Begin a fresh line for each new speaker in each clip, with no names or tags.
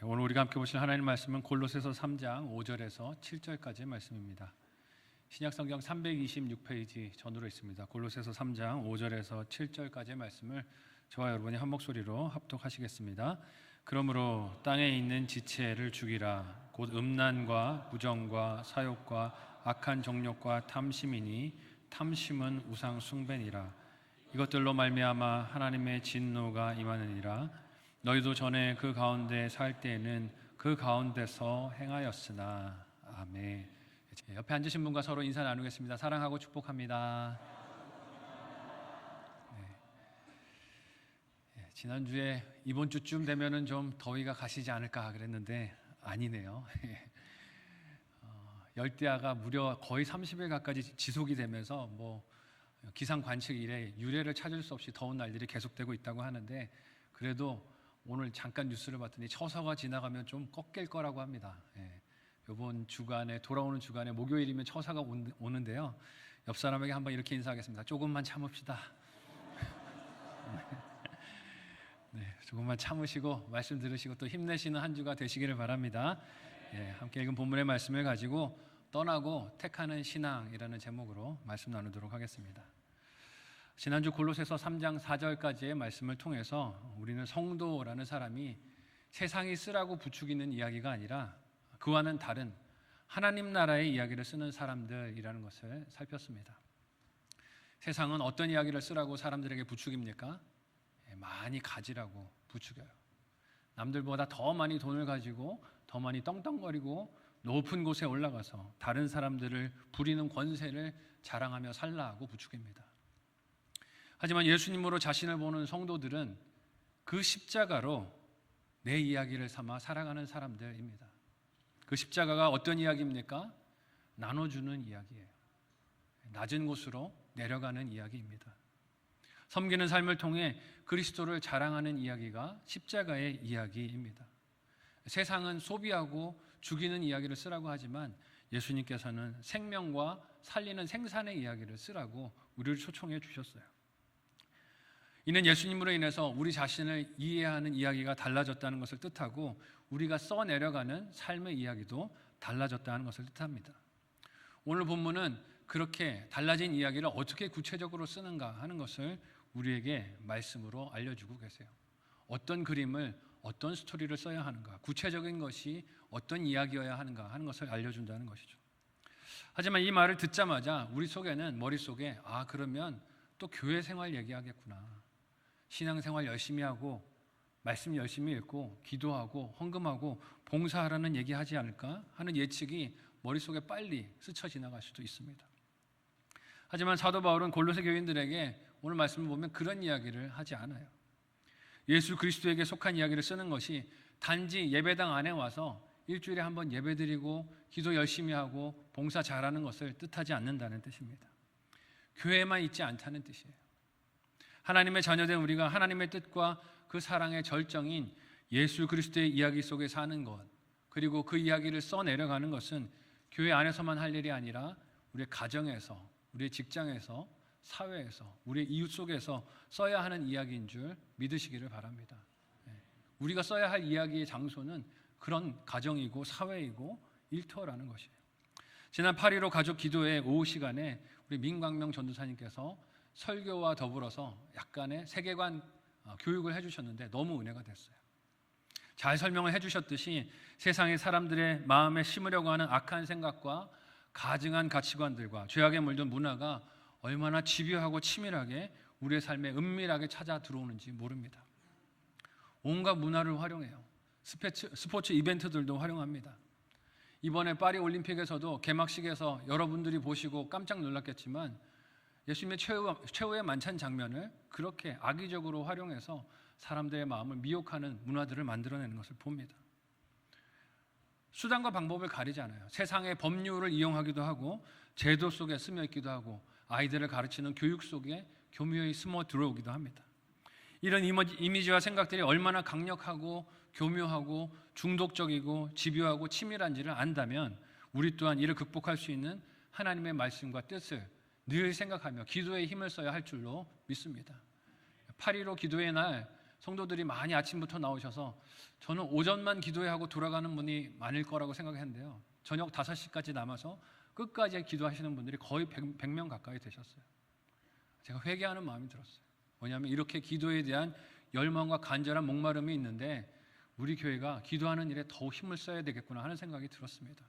오늘 우리가 함께 보실 하나님 말씀은 골로새서 3장 5절에서 7절까지의 말씀입니다. 신약성경 326페이지 전으로 있습니다. 골로새서 3장 5절에서 7절까지의 말씀을 저와 여러분이 한 목소리로 합독하시겠습니다. 그러므로 땅에 있는 지체를 죽이라. 곧 음란과 부정과 사욕과 악한 정욕과 탐심이니 탐심은 우상 숭배니라. 이것들로 말미암아 하나님의 진노가 임하느니라. 너희도 전에 그 가운데 살 때에는 그 가운데서 행하였으나. 아멘. 옆에 앉으신 분과 서로 인사 나누겠습니다. 사랑하고 축복합니다. 지난주에 이번 주쯤 되면은 좀 더위가 가시지 않을까 그랬는데 아니네요. 열대야가 무려 거의 30일 가까이 지속이 되면서 기상 관측 이래 유례를 찾을 수 없이 더운 날들이 계속되고 있다고 하는데, 그래도 오늘 잠깐 뉴스를 봤더니 처서가 지나가면 좀 꺾일 거라고 합니다. 이번 주간에, 돌아오는 주간에 목요일이면 처서가 오는데요. 옆 사람에게 한번 이렇게 인사하겠습니다. 조금만 참읍시다. 조금만 참으시고 말씀 들으시고 또 힘내시는 한 주가 되시기를 바랍니다. 함께 읽은 본문의 말씀을 가지고 떠나고 택하는 신앙이라는 제목으로 말씀 나누도록 하겠습니다. 지난주 골로새서 3장 4절까지의 말씀을 통해서 우리는 성도라는 사람이 세상이 쓰라고 부추기는 이야기가 아니라 그와는 다른 하나님 나라의 이야기를 쓰는 사람들이라는 것을 살폈습니다. 세상은 어떤 이야기를 쓰라고 사람들에게 부추깁니까? 많이 가지라고 부추겨요. 남들보다 더 많이 돈을 가지고 더 많이 떵떵거리고 높은 곳에 올라가서 다른 사람들을 부리는 권세를 자랑하며 살라고 부추깁니다. 하지만 예수님으로 자신을 보는 성도들은 그 십자가로 내 이야기를 삼아 살아가는 사람들입니다. 그 십자가가 어떤 이야기입니까? 나눠주는 이야기예요. 낮은 곳으로 내려가는 이야기입니다. 섬기는 삶을 통해 그리스도를 자랑하는 이야기가 십자가의 이야기입니다. 세상은 소비하고 죽이는 이야기를 쓰라고 하지만 예수님께서는 생명과 살리는 생산의 이야기를 쓰라고 우리를 초청해 주셨어요. 이는 예수님으로 인해서 우리 자신을 이해하는 이야기가 달라졌다는 것을 뜻하고 우리가 써내려가는 삶의 이야기도 달라졌다는 것을 뜻합니다. 오늘 본문은 그렇게 달라진 이야기를 어떻게 구체적으로 쓰는가 하는 것을 우리에게 말씀으로 알려주고 계세요. 어떤 그림을, 어떤 스토리를 써야 하는가, 구체적인 것이 어떤 이야기여야 하는가 하는 것을 알려준다는 것이죠. 하지만 이 말을 듣자마자 우리 속에는, 머릿속에 그러면 또 교회 생활 얘기하겠구나, 신앙생활 열심히 하고 말씀 열심히 읽고 기도하고 헌금하고 봉사하라는 얘기하지 않을까 하는 예측이 머릿속에 빨리 스쳐 지나갈 수도 있습니다. 하지만 사도 바울은 골로새 교인들에게 오늘 말씀을 보면 그런 이야기를 하지 않아요. 예수 그리스도에게 속한 이야기를 쓰는 것이 단지 예배당 안에 와서 일주일에 한 번 예배드리고 기도 열심히 하고 봉사 잘하는 것을 뜻하지 않는다는 뜻입니다. 교회에만 있지 않다는 뜻이에요. 하나님의 자녀된 우리가 하나님의 뜻과 그 사랑의 절정인 예수 그리스도의 이야기 속에 사는 것, 그리고 그 이야기를 써내려가는 것은 교회 안에서만 할 일이 아니라 우리의 가정에서, 우리의 직장에서, 사회에서, 우리의 이웃 속에서 써야 하는 이야기인 줄 믿으시기를 바랍니다. 우리가 써야 할 이야기의 장소는 그런 가정이고 사회이고 일터라는 것이에요. 지난 8.15 가족 기도회 오후 시간에 우리 민광명 전도사님께서 설교와 더불어서 약간의 세계관 교육을 해주셨는데 너무 은혜가 됐어요. 잘 설명을 해주셨듯이 세상의 사람들의 마음에 심으려고 하는 악한 생각과 가증한 가치관들과 죄악에 물든 문화가 얼마나 집요하고 치밀하게 우리의 삶에 은밀하게 찾아 들어오는지 모릅니다. 온갖 문화를 활용해요. 스포츠 이벤트들도 활용합니다. 이번에 파리 올림픽에서도 개막식에서 여러분들이 보시고 깜짝 놀랐겠지만 예수님의 최후의 만찬 장면을 그렇게 악의적으로 활용해서 사람들의 마음을 미혹하는 문화들을 만들어내는 것을 봅니다. 수단과 방법을 가리지 않아요. 세상의 법률을 이용하기도 하고 제도 속에 스며 있기도 하고 아이들을 가르치는 교육 속에 교묘히 숨어 들어오기도 합니다. 이런 이미지와 생각들이 얼마나 강력하고 교묘하고 중독적이고 집요하고 치밀한지를 안다면 우리 또한 이를 극복할 수 있는 하나님의 말씀과 뜻을 늘 생각하며 기도에 힘을 써야 할 줄로 믿습니다. 8.15 기도의 날 성도들이 많이 아침부터 나오셔서 저는 오전만 기도하고 돌아가는 분이 많을 거라고 생각했는데요. 저녁 5시까지 남아서 끝까지 기도하시는 분들이 거의 100명 가까이 되셨어요. 제가 회개하는 마음이 들었어요. 뭐냐면 이렇게 기도에 대한 열망과 간절한 목마름이 있는데 우리 교회가 기도하는 일에 더 힘을 써야 되겠구나 하는 생각이 들었습니다.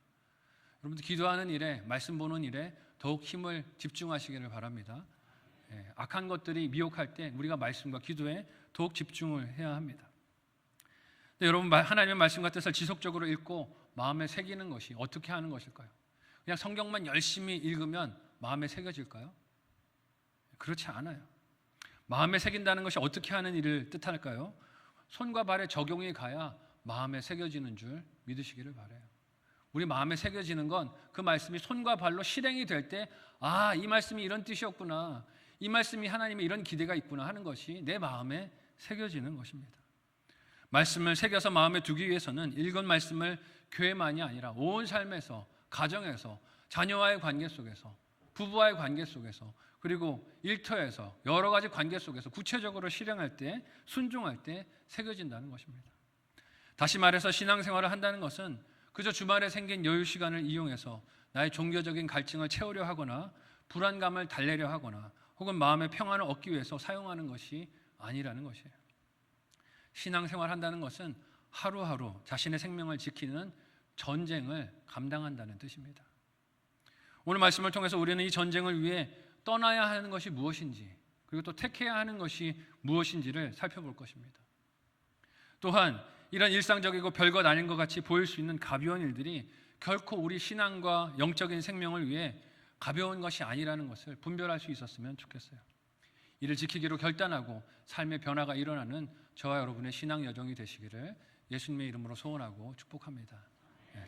여러분들 기도하는 일에, 말씀 보는 일에 더욱 힘을 집중하시기를 바랍니다. 악한 것들이 미혹할 때 우리가 말씀과 기도에 더욱 집중을 해야 합니다. 근데 여러분, 하나님의 말씀과 뜻을 지속적으로 읽고 마음에 새기는 것이 어떻게 하는 것일까요? 그냥 성경만 열심히 읽으면 마음에 새겨질까요? 그렇지 않아요. 마음에 새긴다는 것이 어떻게 하는 일을 뜻할까요? 손과 발에 적용이 가야 마음에 새겨지는 줄 믿으시기를 바라요. 우리 마음에 새겨지는 건 그 말씀이 손과 발로 실행이 될 때, 아, 이 말씀이 이런 뜻이었구나, 이 말씀이 하나님의 이런 기대가 있구나 하는 것이 내 마음에 새겨지는 것입니다. 말씀을 새겨서 마음에 두기 위해서는 읽은 말씀을 교회만이 아니라 온 삶에서, 가정에서, 자녀와의 관계 속에서, 부부와의 관계 속에서, 그리고 일터에서, 여러 가지 관계 속에서 구체적으로 실행할 때, 순종할 때 새겨진다는 것입니다. 다시 말해서 신앙생활을 한다는 것은 그저 주말에 생긴 여유 시간을 이용해서 나의 종교적인 갈증을 채우려 하거나 불안감을 달래려 하거나 혹은 마음의 평안을 얻기 위해서 사용하는 것이 아니라는 것이에요. 신앙생활 한다는 것은 하루하루 자신의 생명을 지키는 전쟁을 감당한다는 뜻입니다. 오늘 말씀을 통해서 우리는 이 전쟁을 위해 떠나야 하는 것이 무엇인지, 그리고 또 택해야 하는 것이 무엇인지를 살펴볼 것입니다. 또한 이런 일상적이고 별것 아닌 것 같이 보일 수 있는 가벼운 일들이 결코 우리 신앙과 영적인 생명을 위해 가벼운 것이 아니라는 것을 분별할 수 있었으면 좋겠어요. 이를 지키기로 결단하고 삶의 변화가 일어나는 저와 여러분의 신앙 여정이 되시기를 예수님의 이름으로 소원하고 축복합니다.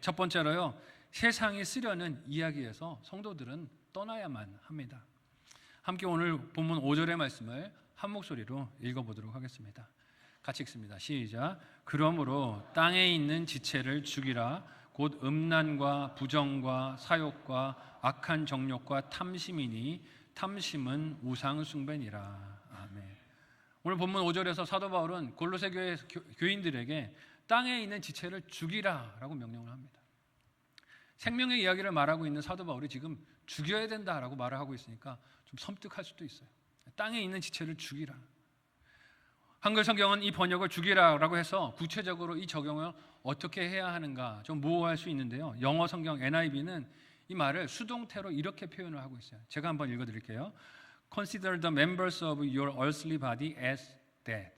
첫 번째로요, 세상이 쓰려는 이야기에서 성도들은 떠나야만 합니다. 함께 오늘 본문 5절의 말씀을 한 목소리로 읽어보도록 하겠습니다. 같이 읽습니다. 시작. 그러므로 땅에 있는 지체를 죽이라. 곧 음란과 부정과 사욕과 악한 정욕과 탐심이니 탐심은 우상 숭배니라. 아멘. 오늘 본문 5절에서 사도 바울은 골로새 교회 교인들에게 땅에 있는 지체를 죽이라라고 명령을 합니다. 생명의 이야기를 말하고 있는 사도 바울이 지금 죽여야 된다라고 말을 하고 있으니까 좀 섬뜩할 수도 있어요. 땅에 있는 지체를 죽이라. 한글 성경은 이 번역을 죽이라라고 해서 구체적으로 이 적용을 어떻게 해야 하는가 좀 모호할 수 있는데요. 영어 성경 NIV는 이 말을 수동태로 이렇게 표현을 하고 있어요. 제가 한번 읽어드릴게요. Consider the members of your earthly body as dead.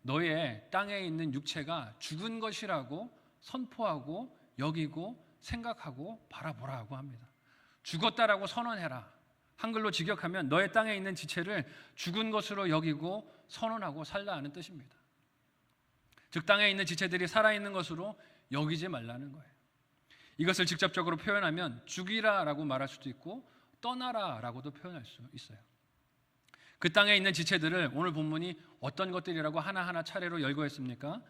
너의 땅에 있는 육체가 죽은 것이라고 선포하고 여기고 생각하고 바라보라고 합니다. 죽었다라고 선언해라. 한글로 직역하면 너의 땅에 있는 지체를 죽은 것으로 여기고 선언하고 살라는 뜻입니다. 즉 땅에 있는 지체들이 살아있는 것으로 여기지 말라는 거예요. 이것을 직접적으로 표현하면 죽이라라고 말할 수도 있고 떠나라라고도 표현할 수 있어요. 그 땅에 있는 지체들을 오늘 본문이 어떤 것들이라고 하나하나 차례로 열거했습니까?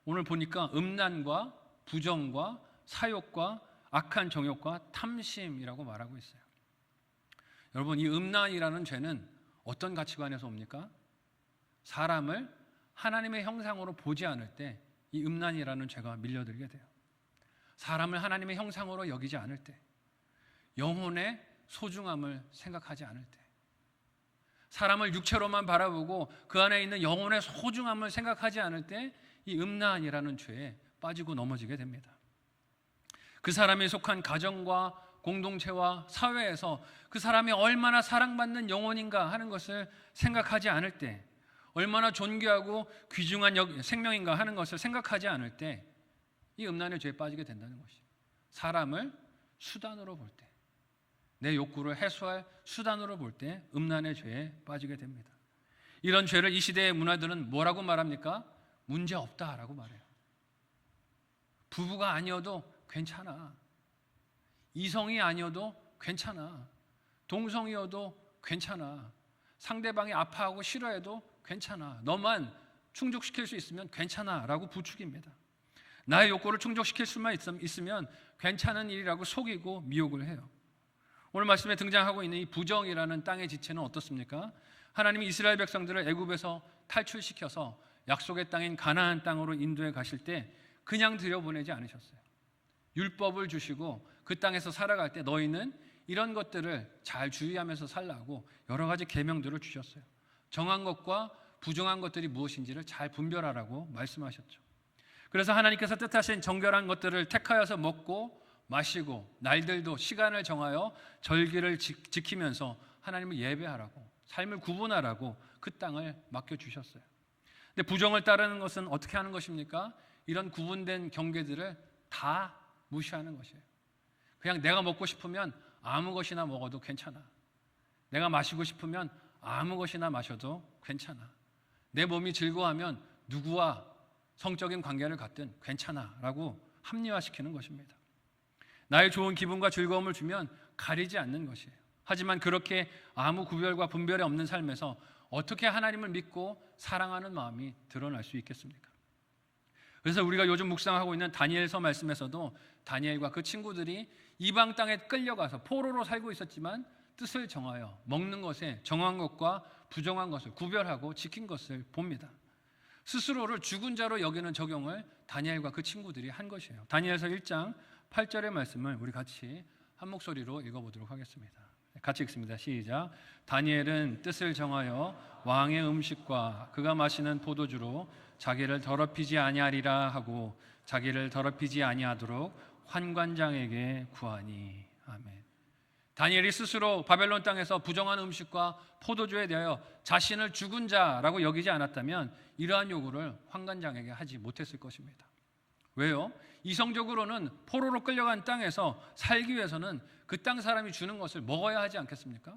오늘 보니까 음란과 부정과 사욕과 악한 정욕과 탐심이라고 말하고 있어요. 여러분, 이 음란이라는 죄는 어떤 가치관에서 옵니까? 사람을 하나님의 형상으로 보지 않을 때 이 음란이라는 죄가 밀려들게 돼요. 사람을 하나님의 형상으로 여기지 않을 때, 영혼의 소중함을 생각하지 않을 때, 사람을 육체로만 바라보고 그 안에 있는 영혼의 소중함을 생각하지 않을 때 이 음란이라는 죄에 빠지고 넘어지게 됩니다. 그 사람이 속한 가정과 공동체와 사회에서 그 사람이 얼마나 사랑받는 영혼인가 하는 것을 생각하지 않을 때, 얼마나 존귀하고 귀중한 생명인가 하는 것을 생각하지 않을 때 이 음란의 죄에 빠지게 된다는 것이죠. 사람을 수단으로 볼 때, 내 욕구를 해소할 수단으로 볼 때 음란의 죄에 빠지게 됩니다. 이런 죄를 이 시대의 문화들은 뭐라고 말합니까? 문제없다라고 말해요. 부부가 아니어도 괜찮아. 이성이 아니어도 괜찮아. 동성이어도 괜찮아. 상대방이 아파하고 싫어해도 괜찮아. 너만 충족시킬 수 있으면 괜찮아 라고 부추깁니다. 나의 욕구를 충족시킬 수만 있으면 괜찮은 일이라고 속이고 미혹을 해요. 오늘 말씀에 등장하고 있는 이 부정이라는 땅의 지체는 어떻습니까? 하나님이 이스라엘 백성들을 애굽에서 탈출시켜서 약속의 땅인 가나안 땅으로 인도해 가실 때 그냥 들여보내지 않으셨어요. 율법을 주시고 그 땅에서 살아갈 때 너희는 이런 것들을 잘 주의하면서 살라고 여러 가지 계명들을 주셨어요. 정한 것과 부정한 것들이 무엇인지를 잘 분별하라고 말씀하셨죠. 그래서 하나님께서 뜻하신 정결한 것들을 택하여서 먹고 마시고 날들도 시간을 정하여 절기를 지키면서 하나님을 예배하라고, 삶을 구분하라고 그 땅을 맡겨주셨어요. 근데 부정을 따르는 것은 어떻게 하는 것입니까? 이런 구분된 경계들을 다 무시하는 것이에요. 그냥 내가 먹고 싶으면 아무 것이나 먹어도 괜찮아. 내가 마시고 싶으면 아무 것이나 마셔도 괜찮아. 내 몸이 즐거워하면 누구와 성적인 관계를 갖든 괜찮아 라고 합리화시키는 것입니다. 나의 좋은 기분과 즐거움을 주면 가리지 않는 것이에요. 하지만 그렇게 아무 구별과 분별이 없는 삶에서 어떻게 하나님을 믿고 사랑하는 마음이 드러날 수 있겠습니까? 그래서 우리가 요즘 묵상하고 있는 다니엘서 말씀에서도 다니엘과 그 친구들이 이방 땅에 끌려가서 포로로 살고 있었지만 뜻을 정하여 먹는 것에 정한 것과 부정한 것을 구별하고 지킨 것을 봅니다. 스스로를 죽은 자로 여기는 적용을 다니엘과 그 친구들이 한 것이에요. 다니엘서 1장 8절의 말씀을 우리 같이 한 목소리로 읽어보도록 하겠습니다. 같이 읽습니다. 시작. 다니엘은 뜻을 정하여 왕의 음식과 그가 마시는 포도주로 자기를 더럽히지 아니하리라 하고 자기를 더럽히지 아니하도록 환관장에게 구하니. 아멘. 다니엘이 스스로 바벨론 땅에서 부정한 음식과 포도주에 대하여 자신을 죽은 자라고 여기지 않았다면 이러한 요구를 환관장에게 하지 못했을 것입니다. 왜요? 이성적으로는 포로로 끌려간 땅에서 살기 위해서는 그 땅 사람이 주는 것을 먹어야 하지 않겠습니까?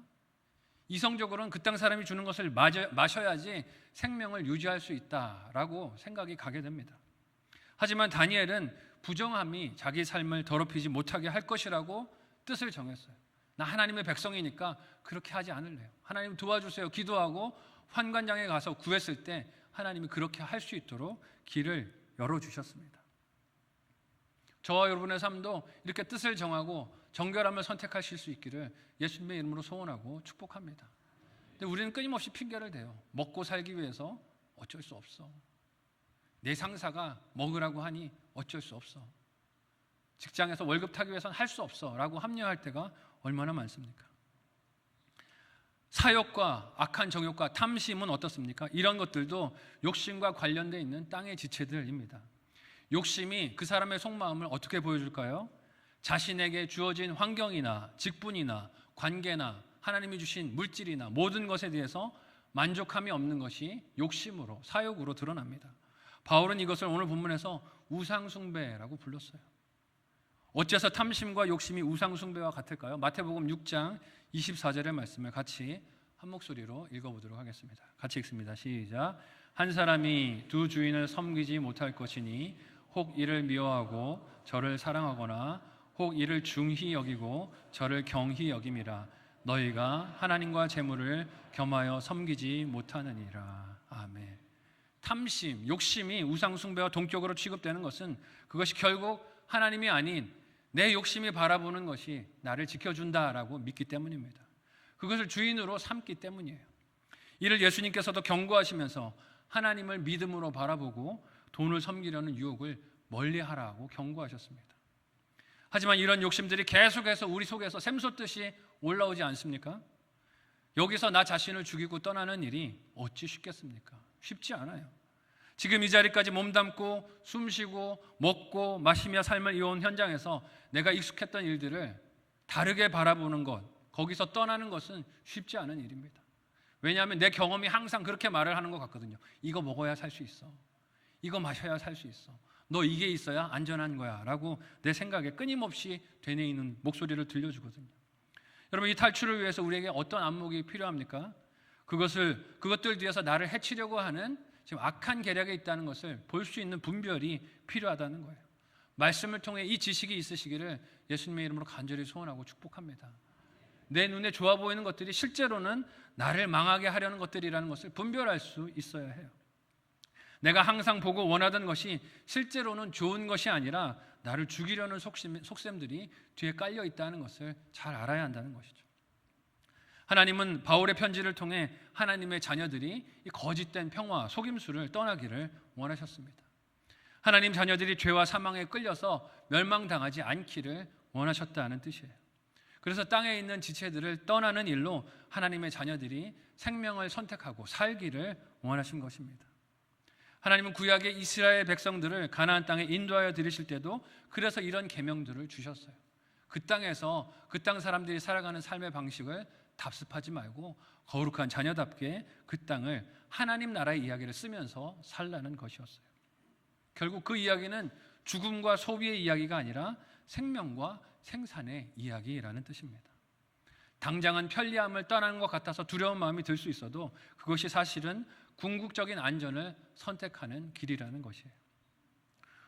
이성적으로는 그 땅 사람이 주는 것을 마셔야지 생명을 유지할 수 있다라고 생각이 가게 됩니다. 하지만 다니엘은 부정함이 자기 삶을 더럽히지 못하게 할 것이라고 뜻을 정했어요. 나 하나님의 백성이니까 그렇게 하지 않을래요. 하나님 도와주세요. 기도하고 환관장에 가서 구했을 때 하나님이 그렇게 할 수 있도록 길을 열어주셨습니다. 저와 여러분의 삶도 이렇게 뜻을 정하고 정결함을 선택하실 수 있기를 예수님의 이름으로 소원하고 축복합니다. 근데 우리는 끊임없이 핑계를 대요. 먹고 살기 위해서 어쩔 수 없어. 내 상사가 먹으라고 하니 어쩔 수 없어. 직장에서 월급 타기 위해서는 할 수 없어 라고 합리화할 때가 얼마나 많습니까? 사욕과 악한 정욕과 탐심은 어떻습니까? 이런 것들도 욕심과 관련되어 있는 땅의 지체들입니다. 욕심이 그 사람의 속마음을 어떻게 보여줄까요? 자신에게 주어진 환경이나 직분이나 관계나 하나님이 주신 물질이나 모든 것에 대해서 만족함이 없는 것이 욕심으로, 사욕으로 드러납니다. 바울은 이것을 오늘 본문에서 우상숭배라고 불렀어요. 어째서 탐심과 욕심이 우상숭배와 같을까요? 마태복음 6장 24절의 말씀을 같이 한 목소리로 읽어보도록 하겠습니다. 같이 읽습니다. 시작. 한 사람이 두 주인을 섬기지 못할 것이니 혹 이를 미워하고 저를 사랑하거나 혹 이를 중히 여기고 저를 경히 여김이라. 너희가 하나님과 재물을 겸하여 섬기지 못하느니라. 아멘. 탐심, 욕심이 우상숭배와 동격으로 취급되는 것은 그것이 결국 하나님이 아닌 내 욕심이 바라보는 것이 나를 지켜준다라고 믿기 때문입니다. 그것을 주인으로 삼기 때문이에요. 이를 예수님께서도 경고하시면서 하나님을 믿음으로 바라보고 돈을 섬기려는 유혹을 멀리하라고 경고하셨습니다. 하지만 이런 욕심들이 계속해서 우리 속에서 샘솟듯이 올라오지 않습니까? 여기서 나 자신을 죽이고 떠나는 일이 어찌 쉽겠습니까? 쉽지 않아요. 지금 이 자리까지 몸담고 숨쉬고 먹고 마시며 삶을 이어온 현장에서 내가 익숙했던 일들을 다르게 바라보는 것, 거기서 떠나는 것은 쉽지 않은 일입니다. 왜냐하면 내 경험이 항상 그렇게 말을 하는 것 같거든요. 이거 먹어야 살 수 있어. 이거 마셔야 살 수 있어. 너 이게 있어야 안전한 거야 라고 내 생각에 끊임없이 되뇌이는 목소리를 들려주거든요. 여러분, 이 탈출을 위해서 우리에게 어떤 안목이 필요합니까? 그것들 뒤에서 나를 해치려고 하는 지금 악한 계략에 있다는 것을 볼 수 있는 분별이 필요하다는 거예요. 말씀을 통해 이 지식이 있으시기를 예수님의 이름으로 간절히 소원하고 축복합니다. 내 눈에 좋아 보이는 것들이 실제로는 나를 망하게 하려는 것들이라는 것을 분별할 수 있어야 해요. 내가 항상 보고 원하던 것이 실제로는 좋은 것이 아니라 나를 죽이려는 속셈들이 뒤에 깔려 있다는 것을 잘 알아야 한다는 것이죠. 하나님은 바울의 편지를 통해 하나님의 자녀들이 이 거짓된 평화, 속임수를 떠나기를 원하셨습니다. 하나님 자녀들이 죄와 사망에 끌려서 멸망당하지 않기를 원하셨다는 뜻이에요. 그래서 땅에 있는 지체들을 떠나는 일로 하나님의 자녀들이 생명을 선택하고 살기를 원하신 것입니다. 하나님은 구약의 이스라엘 백성들을 가나안 땅에 인도하여 들이실 때도 그래서 이런 계명들을 주셨어요. 그 땅에서 그 땅 사람들이 살아가는 삶의 방식을 답습하지 말고 거룩한 자녀답게 그 땅을 하나님 나라의 이야기를 쓰면서 살라는 것이었어요. 결국 그 이야기는 죽음과 소비의 이야기가 아니라 생명과 생산의 이야기라는 뜻입니다. 당장은 편리함을 떠나는 것 같아서 두려운 마음이 들 수 있어도 그것이 사실은 궁극적인 안전을 선택하는 길이라는 것이에요.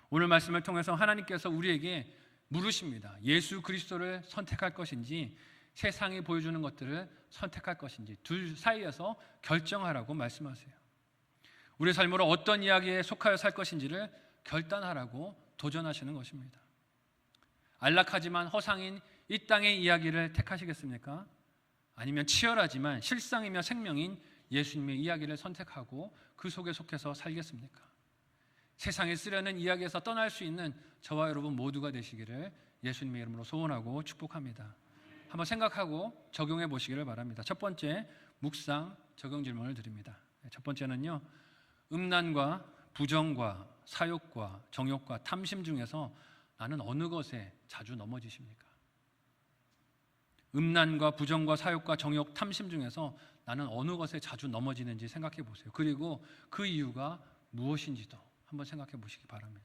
오늘 말씀을 통해서 하나님께서 우리에게 물으십니다. 예수 그리스도를 선택할 것인지 세상이 보여주는 것들을 선택할 것인지 둘 사이에서 결정하라고 말씀하세요. 우리의 삶으로 어떤 이야기에 속하여 살 것인지를 결단하라고 도전하시는 것입니다. 안락하지만 허상인 이 땅의 이야기를 택하시겠습니까? 아니면 치열하지만 실상이며 생명인 예수님의 이야기를 선택하고 그 속에 속해서 살겠습니까? 세상에 쓰려는 이야기에서 떠날 수 있는 저와 여러분 모두가 되시기를 예수님의 이름으로 소원하고 축복합니다. 한번 생각하고 적용해 보시기를 바랍니다. 첫 번째, 묵상 적용 질문을 드립니다. 첫 번째는요, 음란과 부정과 사욕과 정욕과 탐심 중에서 나는 어느 것에 자주 넘어지십니까? 음란과 부정과 사욕과 정욕, 탐심 중에서 나는 어느 것에 자주 넘어지는지 생각해 보세요. 그리고 그 이유가 무엇인지도 한번 생각해 보시기 바랍니다.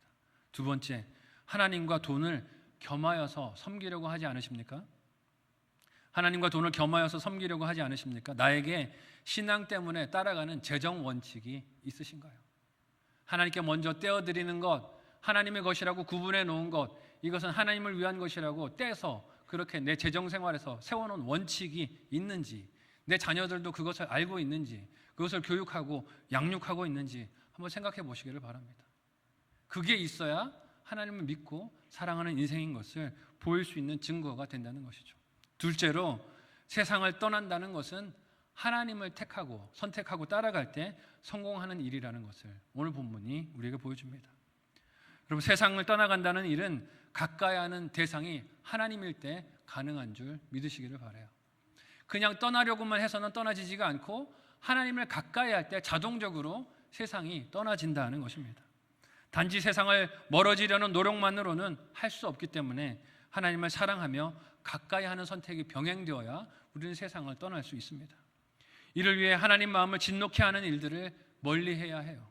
두 번째, 하나님과 돈을 겸하여서 섬기려고 하지 않으십니까? 하나님과 돈을 겸하여서 섬기려고 하지 않으십니까? 나에게 신앙 때문에 따라가는 재정 원칙이 있으신가요? 하나님께 먼저 떼어드리는 것, 하나님의 것이라고 구분해 놓은 것, 이것은 하나님을 위한 것이라고 떼서 그렇게 내 재정 생활에서 세워놓은 원칙이 있는지, 내 자녀들도 그것을 알고 있는지, 그것을 교육하고 양육하고 있는지 한번 생각해 보시기를 바랍니다. 그게 있어야 하나님을 믿고 사랑하는 인생인 것을 보일 수 있는 증거가 된다는 것이죠. 둘째로, 세상을 떠난다는 것은 하나님을 택하고 선택하고 따라갈 때 성공하는 일이라는 것을 오늘 본문이 우리에게 보여줍니다. 여러분, 세상을 떠나간다는 일은 가까이 하는 대상이 하나님일 때 가능한 줄 믿으시기를 바라요. 그냥 떠나려고만 해서는 떠나지지가 않고 하나님을 가까이 할 때 자동적으로 세상이 떠나진다는 것입니다. 단지 세상을 멀어지려는 노력만으로는 할 수 없기 때문에 하나님을 사랑하며 가까이 하는 선택이 병행되어야 우리는 세상을 떠날 수 있습니다. 이를 위해 하나님 마음을 진노케 하는 일들을 멀리해야 해요.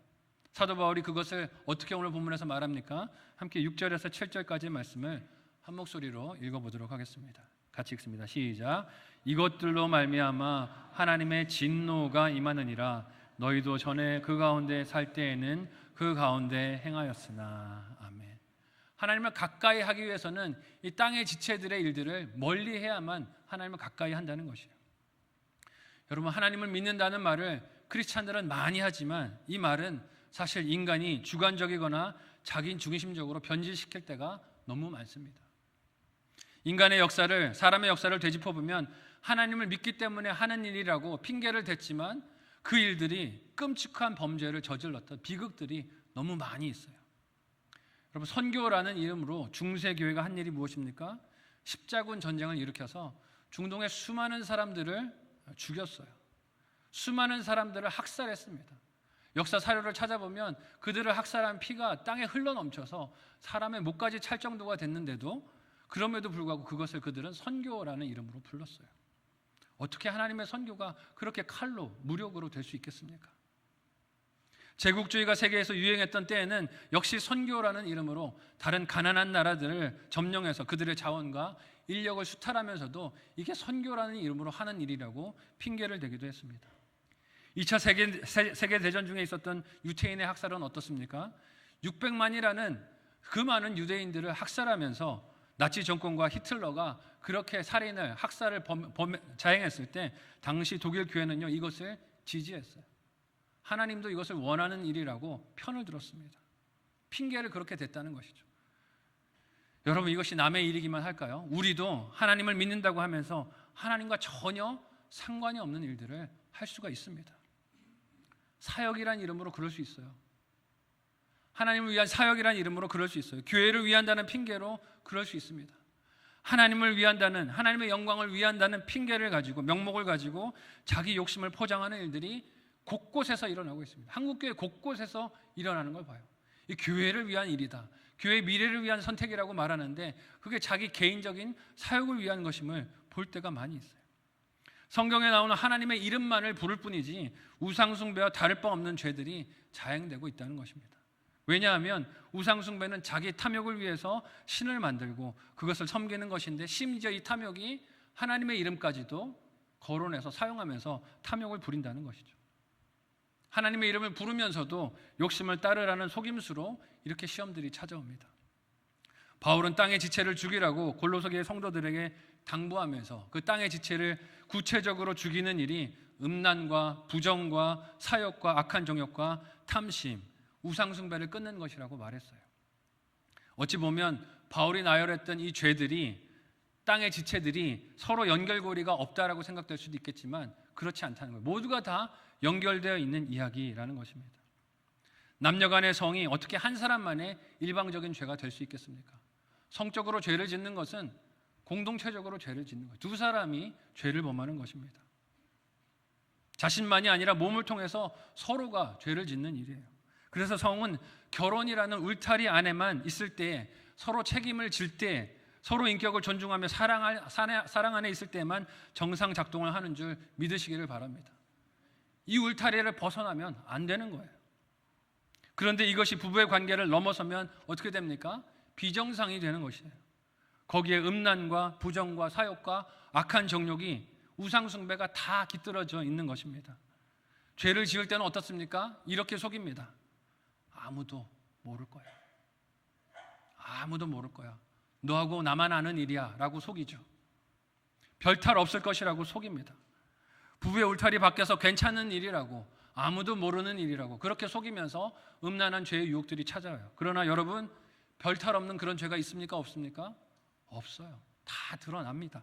사도 바울이 그것을 어떻게 오늘 본문에서 말합니까? 함께 6절에서 7절까지의 말씀을 한 목소리로 읽어보도록 하겠습니다. 같이 읽습니다. 시작. 이것들로 말미암아 하나님의 진노가 임하느니라. 너희도 전에 그 가운데 살 때에는 그 가운데 행하였으나. 아멘. 하나님을 가까이 하기 위해서는 이 땅의 지체들의 일들을 멀리 해야만 하나님을 가까이 한다는 것이에요. 여러분, 하나님을 믿는다는 말을 크리스찬들은 많이 하지만 이 말은 사실 인간이 주관적이거나 자기 중심적으로 변질시킬 때가 너무 많습니다. 인간의 역사를, 사람의 역사를 되짚어보면 하나님을 믿기 때문에 하는 일이라고 핑계를 댔지만 그 일들이 끔찍한 범죄를 저질렀던 비극들이 너무 많이 있어요. 여러분, 선교라는 이름으로 중세교회가 한 일이 무엇입니까? 십자군 전쟁을 일으켜서 중동의 수많은 사람들을 죽였어요. 수많은 사람들을 학살했습니다. 역사 사료를 찾아보면 그들을 학살한 피가 땅에 흘러넘쳐서 사람의 목까지 찰 정도가 됐는데도 그럼에도 불구하고 그것을 그들은 선교라는 이름으로 불렀어요. 어떻게 하나님의 선교가 그렇게 칼로, 무력으로 될 수 있겠습니까? 제국주의가 세계에서 유행했던 때에는 역시 선교라는 이름으로 다른 가난한 나라들을 점령해서 그들의 자원과 인력을 수탈하면서도 이게 선교라는 이름으로 하는 일이라고 핑계를 대기도 했습니다. 2차 세계대전 중에 있었던 유태인의 학살은 어떻습니까? 600만이라는 그 많은 유대인들을 학살하면서 나치 정권과 히틀러가 그렇게 살인을, 학살을 자행했을 때 당시 독일 교회는요, 이것을 지지했어요. 하나님도 이것을 원하는 일이라고 편을 들었습니다. 핑계를 그렇게 댔다는 것이죠. 여러분, 이것이 남의 일이기만 할까요? 우리도 하나님을 믿는다고 하면서 하나님과 전혀 상관이 없는 일들을 할 수가 있습니다. 사역이란 이름으로 그럴 수 있어요. 하나님을 위한 사역이란 이름으로 그럴 수 있어요. 교회를 위한다는 핑계로 그럴 수 있습니다. 하나님을 위한다는, 하나님의 영광을 위한다는 핑계를 가지고, 명목을 가지고 자기 욕심을 포장하는 일들이 곳곳에서 일어나고 있습니다. 한국교회 곳곳에서 일어나는 걸 봐요. 이 교회를 위한 일이다, 교회의 미래를 위한 선택이라고 말하는데 그게 자기 개인적인 사역을 위한 것임을 볼 때가 많이 있어요. 성경에 나오는 하나님의 이름만을 부를 뿐이지 우상숭배와 다를 바 없는 죄들이 자행되고 있다는 것입니다. 왜냐하면 우상숭배는 자기 탐욕을 위해서 신을 만들고 그것을 섬기는 것인데, 심지어 이 탐욕이 하나님의 이름까지도 거론해서 사용하면서 탐욕을 부린다는 것이죠. 하나님의 이름을 부르면서도 욕심을 따르라는 속임수로 이렇게 시험들이 찾아옵니다. 바울은 땅의 지체를 죽이라고 골로새교회 성도들에게 당부하면서 그 땅의 지체를 구체적으로 죽이는 일이 음란과 부정과 사욕과 악한 정욕과 탐심, 우상숭배를 끊는 것이라고 말했어요. 어찌 보면 바울이 나열했던 이 죄들이, 땅의 지체들이 서로 연결고리가 없다라고 생각될 수도 있겠지만 그렇지 않다는 거예요. 모두가 다 연결되어 있는 이야기라는 것입니다. 남녀 간의 성이 어떻게 한 사람만의 일방적인 죄가 될 수 있겠습니까? 성적으로 죄를 짓는 것은 공동체적으로 죄를 짓는 거예요. 두 사람이 죄를 범하는 것입니다. 자신만이 아니라 몸을 통해서 서로가 죄를 짓는 일이에요. 그래서 성은 결혼이라는 울타리 안에만 있을 때, 서로 책임을 질 때, 서로 인격을 존중하며 사랑 안에 있을 때만 정상 작동을 하는 줄 믿으시기를 바랍니다. 이 울타리를 벗어나면 안 되는 거예요. 그런데 이것이 부부의 관계를 넘어서면 어떻게 됩니까? 비정상이 되는 것이에요. 거기에 음란과 부정과 사욕과 악한 정욕이, 우상숭배가 다 깃들어져 있는 것입니다. 죄를 지을 때는 어떻습니까? 이렇게 속입니다. 아무도 모를 거야. 아무도 모를 거야. 너하고 나만 아는 일이야 라고 속이죠. 별탈 없을 것이라고 속입니다. 부부의 울타리 밖에서 괜찮은 일이라고, 아무도 모르는 일이라고 그렇게 속이면서 음란한 죄의 유혹들이 찾아와요. 그러나 여러분, 별탈 없는 그런 죄가 있습니까? 없습니까? 없어요. 다 드러납니다.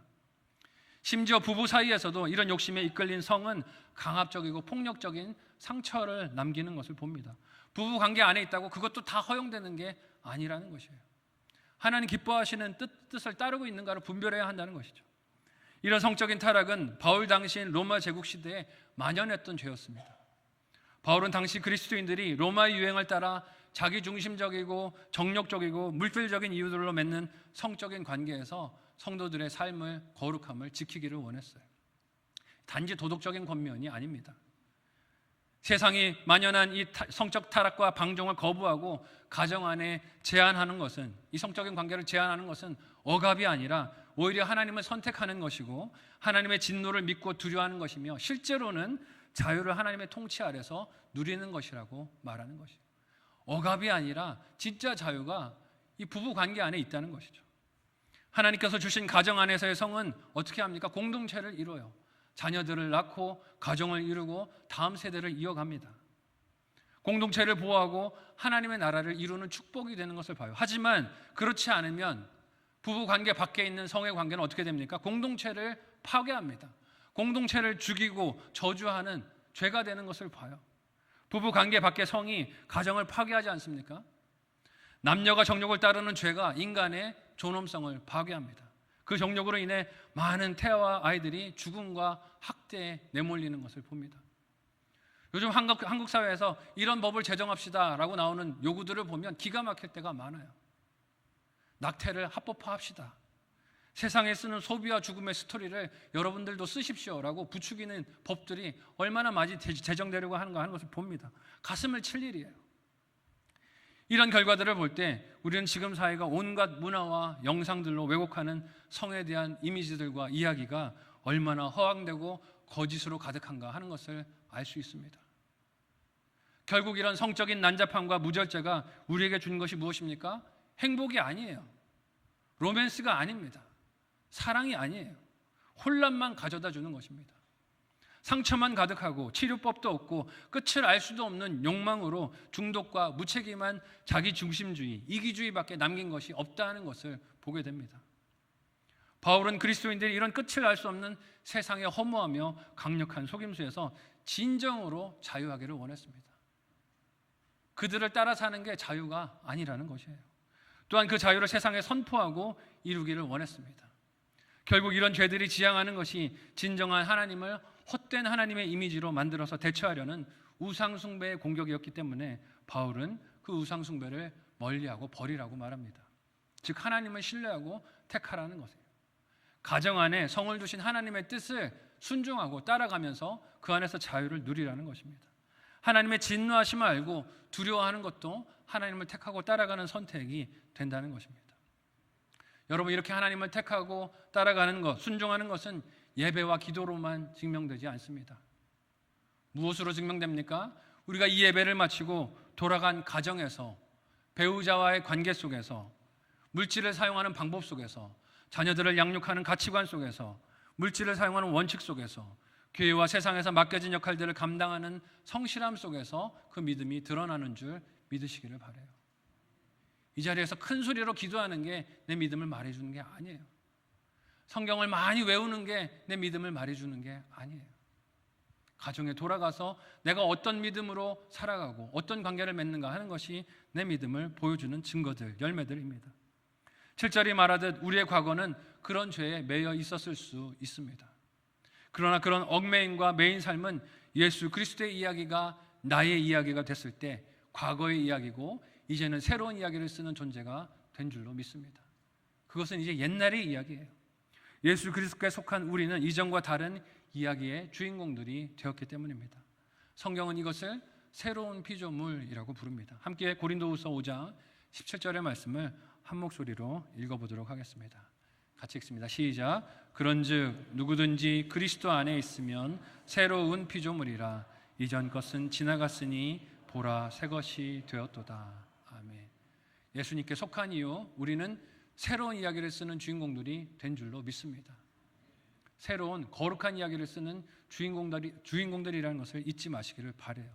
심지어 부부 사이에서도 이런 욕심에 이끌린 성은 강압적이고 폭력적인 상처를 남기는 것을 봅니다. 부부 관계 안에 있다고 그것도 다 허용되는 게 아니라는 것이에요. 하나님 기뻐하시는 뜻을 따르고 있는가를 분별해야 한다는 것이죠. 이런 성적인 타락은 바울 당시인 로마 제국 시대에 만연했던 죄였습니다. 바울은 당시 그리스도인들이 로마의 유행을 따라 자기중심적이고 정욕적이고 물질적인 이유들로 맺는 성적인 관계에서 성도들의 삶을, 거룩함을 지키기를 원했어요. 단지 도덕적인 권면이 아닙니다. 세상이 만연한 이 성적 타락과 방종을 거부하고 가정 안에 제한하는 것은, 이 성적인 관계를 제한하는 것은 억압이 아니라 오히려 하나님을 선택하는 것이고 하나님의 진노를 믿고 두려워하는 것이며, 실제로는 자유를 하나님의 통치 아래서 누리는 것이라고 말하는 것이죠. 억압이 아니라 진짜 자유가 이 부부 관계 안에 있다는 것이죠. 하나님께서 주신 가정 안에서의 성은 어떻게 합니까? 공동체를 이뤄요. 자녀들을 낳고 가정을 이루고 다음 세대를 이어갑니다. 공동체를 보호하고 하나님의 나라를 이루는 축복이 되는 것을 봐요. 하지만 그렇지 않으면 부부 관계 밖에 있는 성의 관계는 어떻게 됩니까? 공동체를 파괴합니다. 공동체를 죽이고 저주하는 죄가 되는 것을 봐요. 부부 관계 밖의 성이 가정을 파괴하지 않습니까? 남녀가 정욕을 따르는 죄가 인간의 존엄성을 파괴합니다. 그 정욕으로 인해 많은 태아와 아이들이 죽음과 학대에 내몰리는 것을 봅니다. 요즘 한국 사회에서 이런 법을 제정합시다 라고 나오는 요구들을 보면 기가 막힐 때가 많아요. 낙태를 합법화합시다. 세상에 쓰는 소비와 죽음의 스토리를 여러분들도 쓰십시오 라고 부추기는 법들이 얼마나 많이 제정되려고 하는가 하는 것을 봅니다. 가슴을 칠 일이에요. 이런 결과들을 볼 때 우리는 지금 사회가 온갖 문화와 영상들로 왜곡하는 성에 대한 이미지들과 이야기가 얼마나 허황되고 거짓으로 가득한가 하는 것을 알 수 있습니다. 결국 이런 성적인 난잡함과 무절제가 우리에게 준 것이 무엇입니까? 행복이 아니에요. 로맨스가 아닙니다. 사랑이 아니에요. 혼란만 가져다 주는 것입니다. 상처만 가득하고 치료법도 없고 끝을 알 수도 없는 욕망으로 중독과 무책임한 자기중심주의, 이기주의밖에 남긴 것이 없다는 것을 보게 됩니다. 바울은 그리스도인들이 이런 끝을 알 수 없는 세상의 허무하며 강력한 속임수에서 진정으로 자유하기를 원했습니다. 그들을 따라 사는 게 자유가 아니라는 것이에요. 또한 그 자유를 세상에 선포하고 이루기를 원했습니다. 결국 이런 죄들이 지향하는 것이 진정한 하나님을 헛된 하나님의 이미지로 만들어서 대처하려는 우상숭배의 공격이었기 때문에 바울은 그 우상숭배를 멀리하고 버리라고 말합니다. 즉 하나님을 신뢰하고 택하라는 것이에요. 가정 안에 성을 두신 하나님의 뜻을 순종하고 따라가면서 그 안에서 자유를 누리라는 것입니다. 하나님의 진노하심을 알고 두려워하는 것도 하나님을 택하고 따라가는 선택이 된다는 것입니다. 여러분, 이렇게 하나님을 택하고 따라가는 것, 순종하는 것은 예배와 기도로만 증명되지 않습니다. 무엇으로 증명됩니까? 우리가 이 예배를 마치고 돌아간 가정에서, 배우자와의 관계 속에서, 물질을 사용하는 방법 속에서, 자녀들을 양육하는 가치관 속에서, 물질을 사용하는 원칙 속에서, 교회와 세상에서 맡겨진 역할들을 감당하는 성실함 속에서 그 믿음이 드러나는 줄 믿으시기를 바라요. 이 자리에서 큰 소리로 기도하는 게 내 믿음을 말해주는 게 아니에요. 성경을 많이 외우는 게 내 믿음을 말해주는 게 아니에요. 가정에 돌아가서 내가 어떤 믿음으로 살아가고 어떤 관계를 맺는가 하는 것이 내 믿음을 보여주는 증거들, 열매들입니다. 7절이 말하듯 우리의 과거는 그런 죄에 매여 있었을 수 있습니다. 그러나 그런 얽매임과 매인 삶은 예수 그리스도의 이야기가 나의 이야기가 됐을 때 과거의 이야기고 이제는 새로운 이야기를 쓰는 존재가 된 줄로 믿습니다. 그것은 이제 옛날의 이야기예요. 예수 그리스도께 속한 우리는 이전과 다른 이야기의 주인공들이 되었기 때문입니다. 성경은 이것을 새로운 피조물이라고 부릅니다. 함께 고린도후서 5장 17절의 말씀을 한 목소리로 읽어보도록 하겠습니다. 같이 읽습니다. 시작. 그런즉 누구든지 그리스도 안에 있으면 새로운 피조물이라. 이전 것은 지나갔으니 보라 새 것이 되었도다. 아멘. 예수님께 속한 이유 우리는 새로운 이야기를 쓰는 주인공들이 된 줄로 믿습니다. 새로운 거룩한 이야기를 쓰는 주인공들이라는 것을 잊지 마시기를 바라요.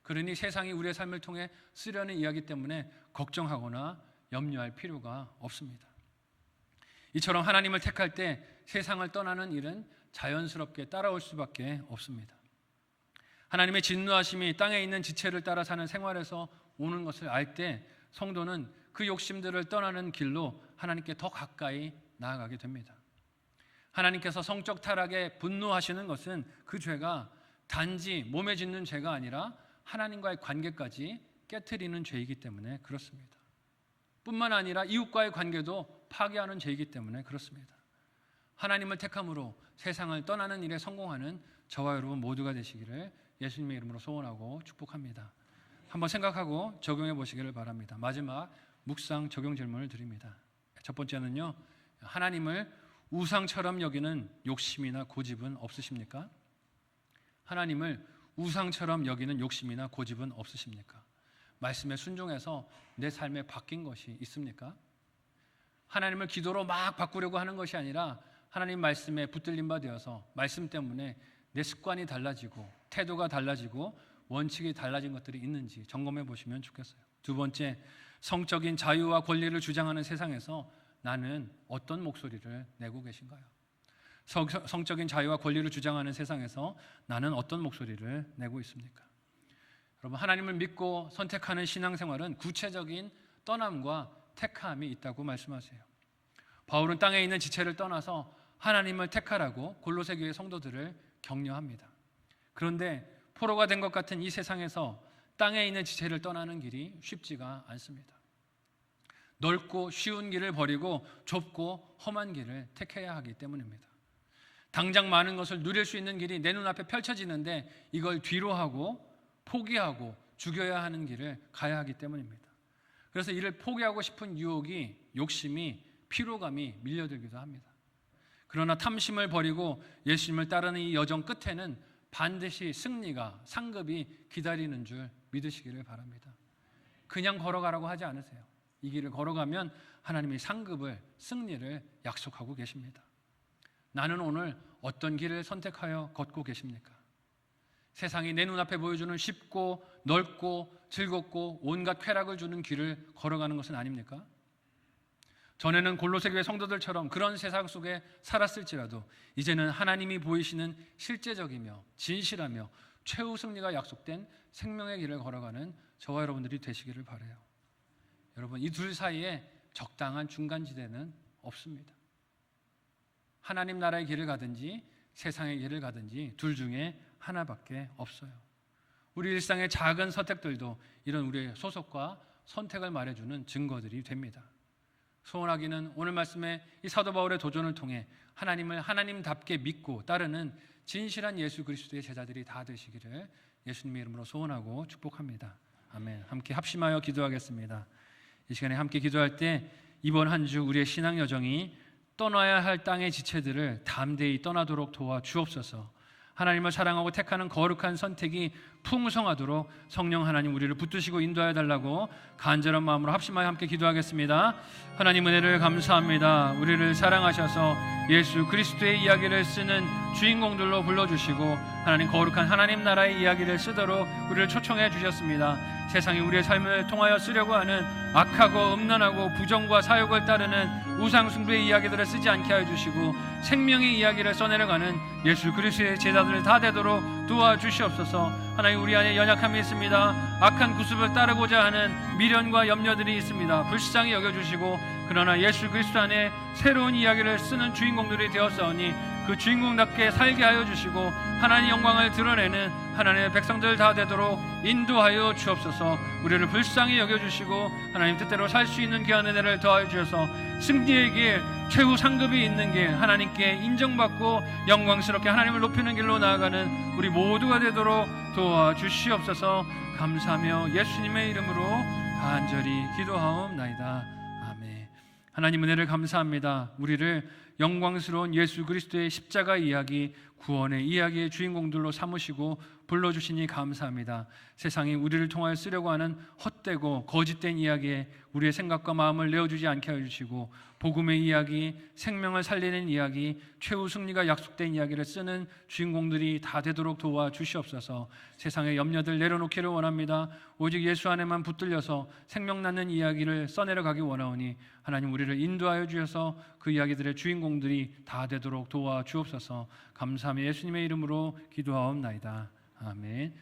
그러니 세상이 우리의 삶을 통해 쓰려는 이야기 때문에 걱정하거나 염려할 필요가 없습니다. 이처럼 하나님을 택할 때 세상을 떠나는 일은 자연스럽게 따라올 수밖에 없습니다. 하나님의 진노하심이 땅에 있는 지체를 따라 사는 생활에서 오는 것을 알 때 성도는 그 욕심들을 떠나는 길로 하나님께 더 가까이 나아가게 됩니다. 하나님께서 성적 타락에 분노하시는 것은 그 죄가 단지 몸에 짓는 죄가 아니라 하나님과의 관계까지 깨트리는 죄이기 때문에 그렇습니다. 뿐만 아니라 이웃과의 관계도 파괴하는 죄이기 때문에 그렇습니다. 하나님을 택함으로 세상을 떠나는 일에 성공하는 저와 여러분 모두가 되시기를 예수님의 이름으로 소원하고 축복합니다. 한번 생각하고 적용해 보시기를 바랍니다. 마지막 묵상 적용 질문을 드립니다. 첫 번째는요, 하나님을 우상처럼 여기는 욕심이나 고집은 없으십니까? 하나님을 우상처럼 여기는 욕심이나 고집은 없으십니까? 말씀에 순종해서 내 삶에 바뀐 것이 있습니까? 하나님을 기도로 막 바꾸려고 하는 것이 아니라 하나님 말씀에 붙들림 바 되어서 말씀 때문에 내 습관이 달라지고 태도가 달라지고 원칙이 달라진 것들이 있는지 점검해 보시면 좋겠어요. 두 번째, 성적인 자유와 권리를 주장하는 세상에서 나는 어떤 목소리를 내고 계신가요? 성적인 자유와 권리를 주장하는 세상에서 나는 어떤 목소리를 내고 있습니까? 여러분, 하나님을 믿고 선택하는 신앙생활은 구체적인 떠남과 택함이 있다고 말씀하세요. 바울은 땅에 있는 지체를 떠나서 하나님을 택하라고 골로새 교회 성도들을 격려합니다. 그런데 포로가 된 것 같은 이 세상에서 땅에 있는 지체를 떠나는 길이 쉽지가 않습니다. 넓고 쉬운 길을 버리고 좁고 험한 길을 택해야 하기 때문입니다. 당장 많은 것을 누릴 수 있는 길이 내 눈앞에 펼쳐지는데 이걸 뒤로 하고 포기하고 죽여야 하는 길을 가야 하기 때문입니다. 그래서 이를 포기하고 싶은 유혹이, 욕심이, 피로감이 밀려들기도 합니다. 그러나 탐심을 버리고 예수님을 따르는 이 여정 끝에는 반드시 승리가, 상급이 기다리는 줄 믿으시기를 바랍니다. 그냥 걸어가라고 하지 않으세요. 이 길을 걸어가면 하나님이 상급을, 승리를 약속하고 계십니다. 나는 오늘 어떤 길을 선택하여 걷고 계십니까? 세상이 내 눈앞에 보여주는 쉽고 넓고 즐겁고 온갖 쾌락을 주는 길을 걸어가는 것은 아닙니까? 전에는 골로새 교회 성도들처럼 그런 세상 속에 살았을지라도 이제는 하나님이 보이시는 실제적이며 진실하며 최후 승리가 약속된 생명의 길을 걸어가는 저와 여러분들이 되시기를 바라요. 여러분, 이 둘 사이에 적당한 중간지대는 없습니다. 하나님 나라의 길을 가든지 세상의 길을 가든지 둘 중에 하나밖에 없어요. 우리 일상의 작은 선택들도 이런 우리의 소속과 선택을 말해주는 증거들이 됩니다. 소원하기는 오늘 말씀에 이 사도 바울의 도전을 통해 하나님을 하나님답게 믿고 따르는 진실한 예수 그리스도의 제자들이 다 되시기를 예수님의 이름으로 소원하고 축복합니다. 아멘. 함께 합심하여 기도하겠습니다. 이 시간에 함께 기도할 때 이번 한 주 우리의 신앙 여정이 떠나야 할 땅의 지체들을 담대히 떠나도록 도와 주옵소서. 하나님을 사랑하고 택하는 거룩한 선택이 풍성하도록 성령 하나님 우리를 붙드시고 인도하여 달라고 간절한 마음으로 합심하여 함께 기도하겠습니다. 하나님 은혜를 감사합니다. 우리를 사랑하셔서 예수 그리스도의 이야기를 쓰는 주인공들로 불러주시고 하나님 거룩한 하나님 나라의 이야기를 쓰도록 우리를 초청해 주셨습니다. 세상이 우리의 삶을 통하여 쓰려고 하는 악하고 음란하고 부정과 사욕을 따르는 우상 숭배의 이야기들을 쓰지 않게 하여 주시고 생명의 이야기를 써내려가는 예수 그리스도의 제자들 다 되도록 도와주시옵소서. 하나님 우리 안에 연약함이 있습니다. 악한 구습을 따르고자 하는 미련과 염려들이 있습니다. 불쌍히 여겨주시고 그러나 예수 그리스도 안에 새로운 이야기를 쓰는 주인공들이 되었사오니 그 주인공답게 살게 하여 주시고 하나님의 영광을 드러내는 하나님의 백성들 다 되도록 인도하여 주옵소서. 우리를 불쌍히 여겨주시고 하나님 뜻대로 살 수 있는 귀한 은혜를 더하여 주셔서 승리의 길, 최후 상급이 있는 길, 하나님께 인정받고 영광스럽게 하나님을 높이는 길로 나아가는 우리 모두가 되도록 도와주시옵소서. 감사하며 예수님의 이름으로 간절히 기도하옵나이다. 아멘. 하나님 은혜를 감사합니다. 우리를 영광스러운 예수 그리스도의 십자가 이야기, 구원의 이야기의 주인공들로 삼으시고 불러주시니 감사합니다. 세상이 우리를 통하여 쓰려고 하는 헛되고 거짓된 이야기에 우리의 생각과 마음을 내어주지 않게 해주시고 복음의 이야기, 생명을 살리는 이야기, 최후 승리가 약속된 이야기를 쓰는 주인공들이 다 되도록 도와주시옵소서. 세상의 염려들 내려놓기를 원합니다. 오직 예수 안에만 붙들려서 생명 낳는 이야기를 써내려가기 원하오니 하나님 우리를 인도하여 주셔서 그 이야기들의 주인공들이 다 되도록 도와주옵소서. 감사하며 예수님의 이름으로 기도하옵나이다. 아멘.